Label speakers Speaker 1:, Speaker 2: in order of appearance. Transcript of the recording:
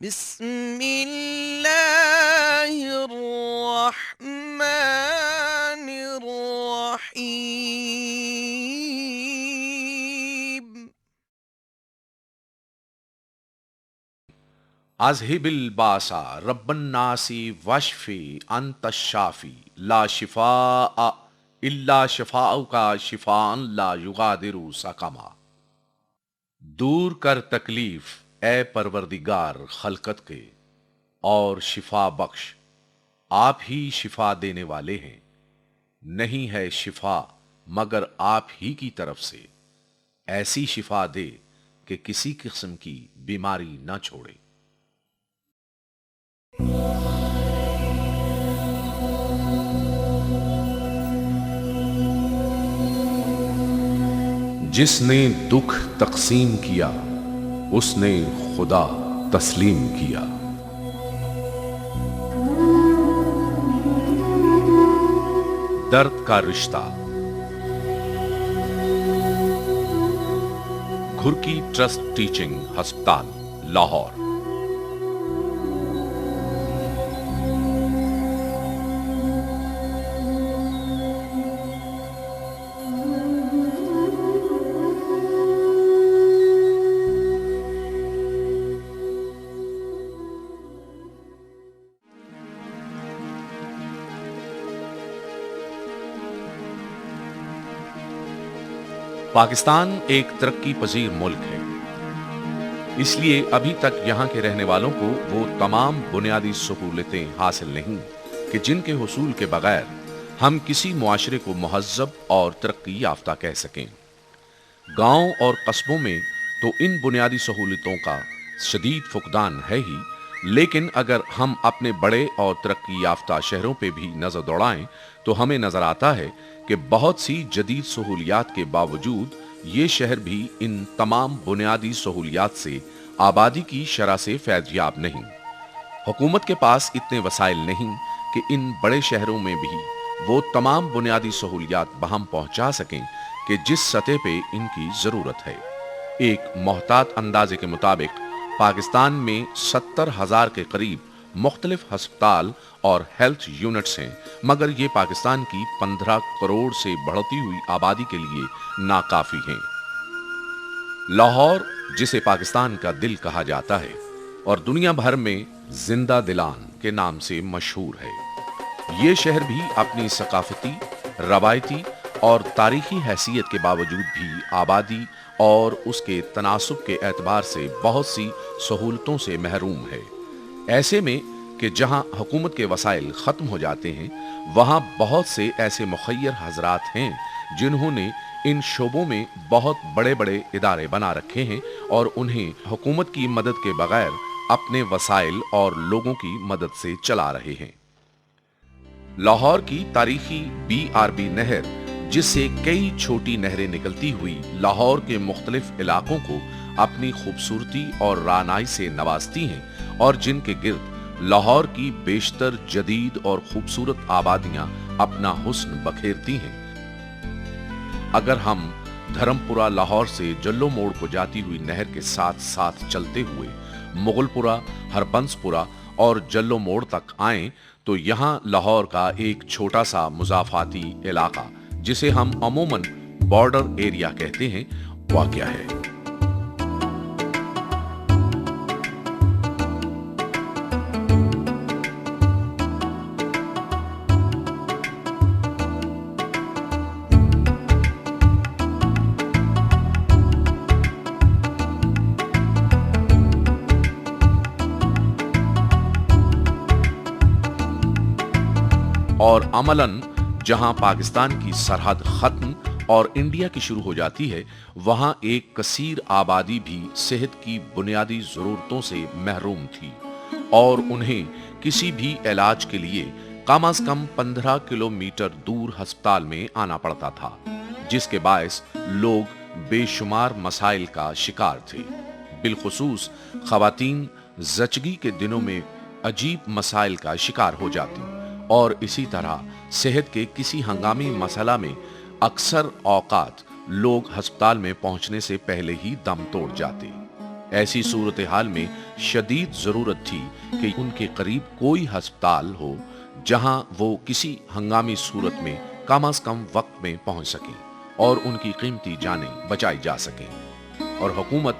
Speaker 1: بسم اللہ الرحمن الرحیم.
Speaker 2: اذهب الباس رب الناس واشفی انت الشافی لا شفاء الا شفاءک شفاء لا یغادر سقما. دور کر تکلیف اے پروردگار خلقت کے، اور شفا بخش، آپ ہی شفا دینے والے ہیں، نہیں ہے شفا مگر آپ ہی کی طرف سے، ایسی شفا دے کہ کسی قسم کی بیماری نہ چھوڑے۔ جس نے دکھ تقسیم کیا اس نے خدا تسلیم کیا۔ درد کا رشتہ، گھرکی ٹرسٹ ٹیچنگ ہسپتال، لاہور۔ پاکستان ایک ترقی پذیر ملک ہے، اس لیے ابھی تک یہاں کے رہنے والوں کو وہ تمام بنیادی سہولتیں حاصل نہیں کہ جن کے حصول کے بغیر ہم کسی معاشرے کو مہذب اور ترقی یافتہ کہہ سکیں۔ گاؤں اور قصبوں میں تو ان بنیادی سہولتوں کا شدید فقدان ہے ہی، لیکن اگر ہم اپنے بڑے اور ترقی یافتہ شہروں پہ بھی نظر دوڑائیں تو ہمیں نظر آتا ہے کہ بہت سی جدید سہولیات کے باوجود یہ شہر بھی ان تمام بنیادی سہولیات سے آبادی کی شرح سے فیض یاب نہیں۔ حکومت کے پاس اتنے وسائل نہیں کہ ان بڑے شہروں میں بھی وہ تمام بنیادی سہولیات بہم پہنچا سکیں کہ جس سطح پہ ان کی ضرورت ہے۔ ایک محتاط اندازے کے مطابق پاکستان میں 70,000 کے قریب مختلف ہسپتال اور ہیلتھ یونٹس ہیں، مگر یہ پاکستان کی 15 کروڑ سے بڑھتی ہوئی آبادی کے لیے ناکافی ہیں۔ لاہور، جسے پاکستان کا دل کہا جاتا ہے اور دنیا بھر میں زندہ دلان کے نام سے مشہور ہے، یہ شہر بھی اپنی ثقافتی، روایتی اور تاریخی حیثیت کے باوجود بھی آبادی اور اس کے تناسب کے اعتبار سے بہت سی سہولتوں سے محروم ہے۔ ایسے میں کہ جہاں حکومت کے وسائل ختم ہو جاتے ہیں، وہاں بہت سے ایسے مخیر حضرات ہیں جنہوں نے ان شعبوں میں بہت بڑے بڑے ادارے بنا رکھے ہیں اور انہیں حکومت کی مدد کے بغیر اپنے وسائل اور لوگوں کی مدد سے چلا رہے ہیں۔ لاہور کی تاریخی BRB نہر، جس سے کئی چھوٹی نہریں نکلتی ہوئی لاہور کے مختلف علاقوں کو اپنی خوبصورتی اور رعنائی سے نوازتی ہیں اور جن کے گرد لاہور کی بیشتر جدید اور خوبصورت آبادیاں اپنا حسن بکھیرتی ہیں۔ اگر ہم دھرمپورہ لاہور سے جلو موڑ کو جاتی ہوئی نہر کے ساتھ ساتھ چلتے ہوئے مغل پورہ، ہربنس پورہ اور جلو موڑ تک آئیں تو یہاں لاہور کا ایک چھوٹا سا مضافاتی علاقہ، جسے ہم عموماً بارڈر ایریا کہتے ہیں، واقع ہے۔ اور عملاً جہاں پاکستان کی سرحد ختم اور انڈیا کی شروع ہو جاتی ہے، وہاں ایک کثیر آبادی بھی صحت کی بنیادی ضرورتوں سے محروم تھی اور انہیں کسی بھی علاج کے لیے کم از کم 15 کلومیٹر دور ہسپتال میں آنا پڑتا تھا، جس کے باعث لوگ بے شمار مسائل کا شکار تھے۔ بالخصوص خواتین زچگی کے دنوں میں عجیب مسائل کا شکار ہو جاتی اور اسی طرح صحت کے کسی ہنگامی مسئلہ میں اکثر اوقات لوگ ہسپتال میں پہنچنے سے پہلے ہی دم توڑ جاتے۔ ایسی صورتحال میں شدید ضرورت تھی کہ ان کے قریب کوئی ہسپتال ہو جہاں وہ کسی ہنگامی صورت میں کم از کم وقت میں پہنچ سکیں اور ان کی قیمتی جانیں بچائی جا سکیں، اور حکومت